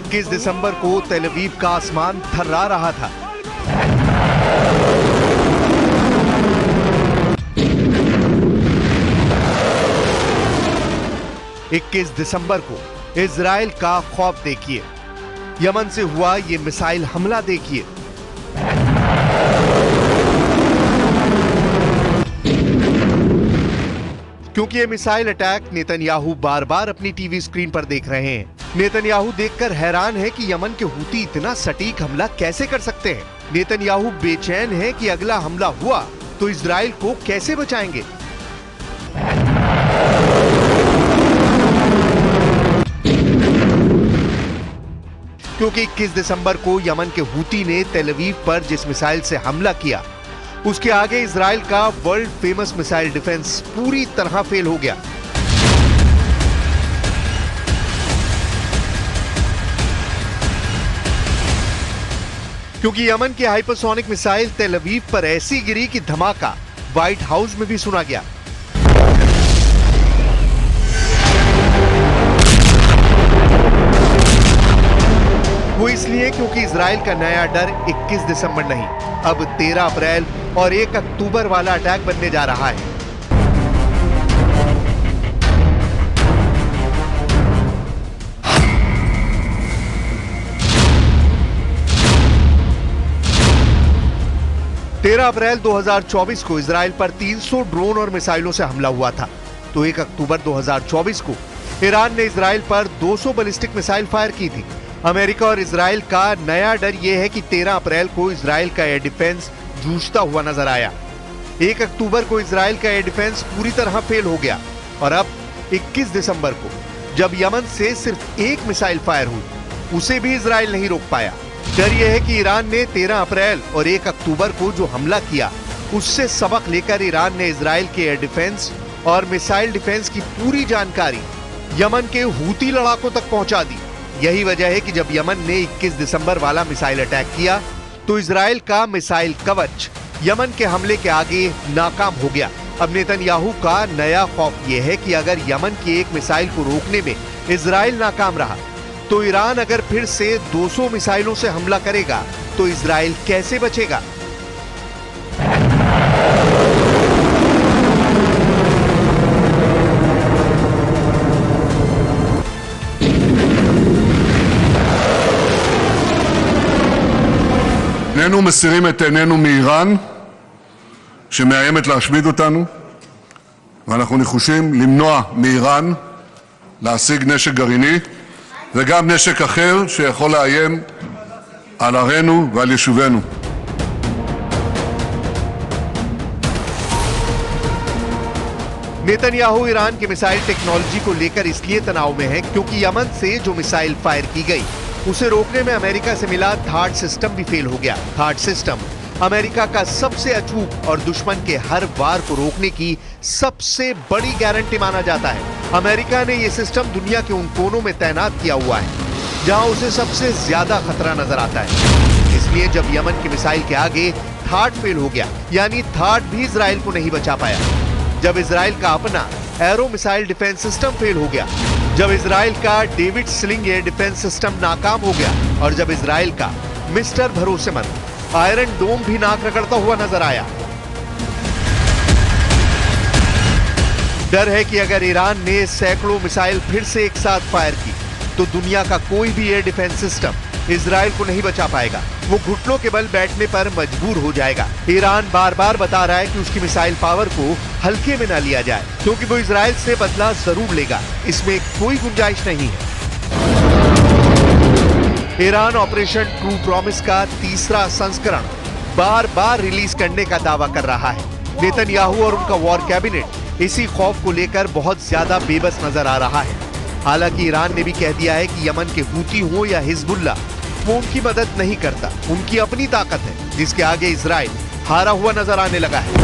21 दिसंबर को तेल अवीव का आसमान थर्रा रहा था। इक्कीस दिसंबर को इजराइल का खौफ देखिए। यमन से हुआ ये मिसाइल हमला देखिए। क्योंकि ये मिसाइल अटैक नेतन्याहू बार बार अपनी टीवी स्क्रीन पर देख रहे हैं। नेतन्याहू देखकर हैरान है कि यमन के हूती इतना सटीक हमला कैसे कर सकते हैं। नेतन्याहू बेचैन है कि अगला हमला हुआ तो इजराइल को कैसे बचाएंगे। क्योंकि 21 दिसंबर को यमन के हूती ने तेल अवीव पर जिस मिसाइल से हमला किया, उसके आगे इजराइल का वर्ल्ड फेमस मिसाइल डिफेंस पूरी तरह फेल हो गया। क्योंकि यमन की हाइपरसोनिक मिसाइल तेल अवीव पर ऐसी गिरी कि धमाका व्हाइट हाउस में भी सुना गया। वो इसलिए क्योंकि इजराइल का नया डर 21 दिसंबर नहीं, अब 13 अप्रैल और 1 अक्टूबर वाला अटैक बनने जा रहा है। तेरह अप्रैल 2024 को इजराइल पर 300 ड्रोन और मिसाइलों से हमला हुआ था। तो 1 अक्टूबर 2024 को ईरान ने इजराइल पर 200 बैलिस्टिक मिसाइल फायर की थी। अमेरिका और इजराइल का नया डर यह है कि 13 अप्रैल को इजराइल का एयर डिफेंस जूझता हुआ नजर आया। 1 अक्टूबर को इजराइल का एयर डिफेंस पूरी तरह फेल हो गया और अब 21 दिसंबर को जब यमन से सिर्फ एक मिसाइल फायर हुई, उसे भी इजराइल नहीं रोक पाया। डर यह है कि ईरान ने 13 अप्रैल और 1 अक्टूबर को जो हमला किया, उससे सबक लेकर ईरान ने इजराइल के एयर डिफेंस और मिसाइल डिफेंस की पूरी जानकारी यमन के हूती लड़ाकों तक पहुंचा दी। यही वजह है कि जब यमन ने 21 दिसंबर वाला मिसाइल अटैक किया तो इजराइल का मिसाइल कवच यमन के हमले के आगे नाकाम हो गया। अब नेतन्याहू का नया खौफ यह है कि अगर यमन की एक मिसाइल को रोकने में इजराइल नाकाम रहा तो ईरान अगर फिर से 200 मिसाइलों से हमला करेगा तो इजराइल कैसे बचेगा। איננו מסירים את עינינו מאיראן שמאיימת להשמיד אותנו, ואנחנו נחושים למנוע מאיראן להשיג נשק גרעיני וגם נשק אחר שיכול לאיים על ערינו ועל יישובינו. नेतन्याहू ईरान की मिसाइल टेक्नोलॉजी को लेकर इसलिए तनाव में है क्योंकि यमन से जो मिसाइल फायर की गई उसे रोकने में अमेरिका से मिला थार्ड सिस्टम भी फेल हो गया। थार्ड सिस्टम अमेरिका का सबसे अचूक और दुश्मन के हर वार को रोकने की सबसे बड़ी गारंटी माना जाता है। अमेरिका ने यह सिस्टम दुनिया के उन कोनों में तैनात किया हुआ है जहां उसे सबसे ज्यादा खतरा नजर आता है। इसलिए जब यमन की मिसाइल के आगे थार्ड फेल हो गया, यानी थार्ड भी इजराइल को नहीं बचा पाया, जब इजराइल का अपना arrow missile defence system fail हो गया, जब इजराइल का David sling air defence system नाकाम हो गया और जब इजराइल का मिस्टर भरोसेमंद आयरन डोम भी नाक रगड़ता हुआ नजर आया। डर है कि अगर ईरान ने सैकड़ों मिसाइल फिर से एक साथ फायर की तो दुनिया का कोई भी एयर डिफेंस सिस्टम इजराइल को नहीं बचा पाएगा। वो घुटनों के बल बैठने पर मजबूर हो जाएगा। ईरान बार बार बता रहा है कि उसकी मिसाइल पावर को हल्के में ना लिया जाए क्योंकि वो इजराइल से बदला जरूर लेगा, इसमें कोई गुंजाइश नहीं है। ईरान ऑपरेशन ट्रू प्रॉमिस का तीसरा संस्करण बार बार रिलीज करने का दावा कर रहा है। नेतन्याहू और उनका वॉर कैबिनेट इसी खौफ को लेकर बहुत ज्यादा बेबस नजर आ रहा है। हालांकि ईरान ने भी कह दिया है कि यमन के हूती हो या हिजबुल्लाह, वो उनकी मदद नहीं करता, उनकी अपनी ताकत है जिसके आगे इजराइल हारा हुआ नजर आने लगा है।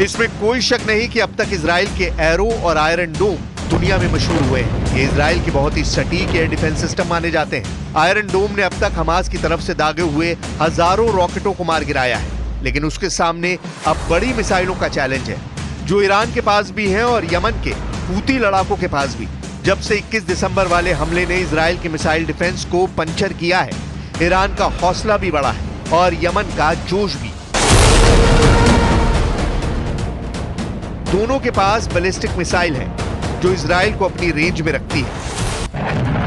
इसमें कोई शक नहीं कि अब तक इजराइल के एरो और आयरन डोम दुनिया में मशहूर हुए हैं। ये इजराइल के बहुत ही सटीक एयर डिफेंस सिस्टम माने जाते हैं। आयरन डोम ने अब तक हमास की तरफ से दागे हुए हजारों रॉकेटों को मार गिराया है, लेकिन उसके सामने अब बड़ी मिसाइलों का चैलेंज है, जो ईरान के पास भी है और यमन के हूती लड़ाकों के पास भी। जब से 21 दिसंबर वाले हमले ने इजराइल के मिसाइल डिफेंस को पंचर किया है, ईरान का हौसला भी बढ़ा है और यमन का जोश भी। दोनों के पास बैलिस्टिक मिसाइल है, जो इजराइल को अपनी रेंज में रखती है।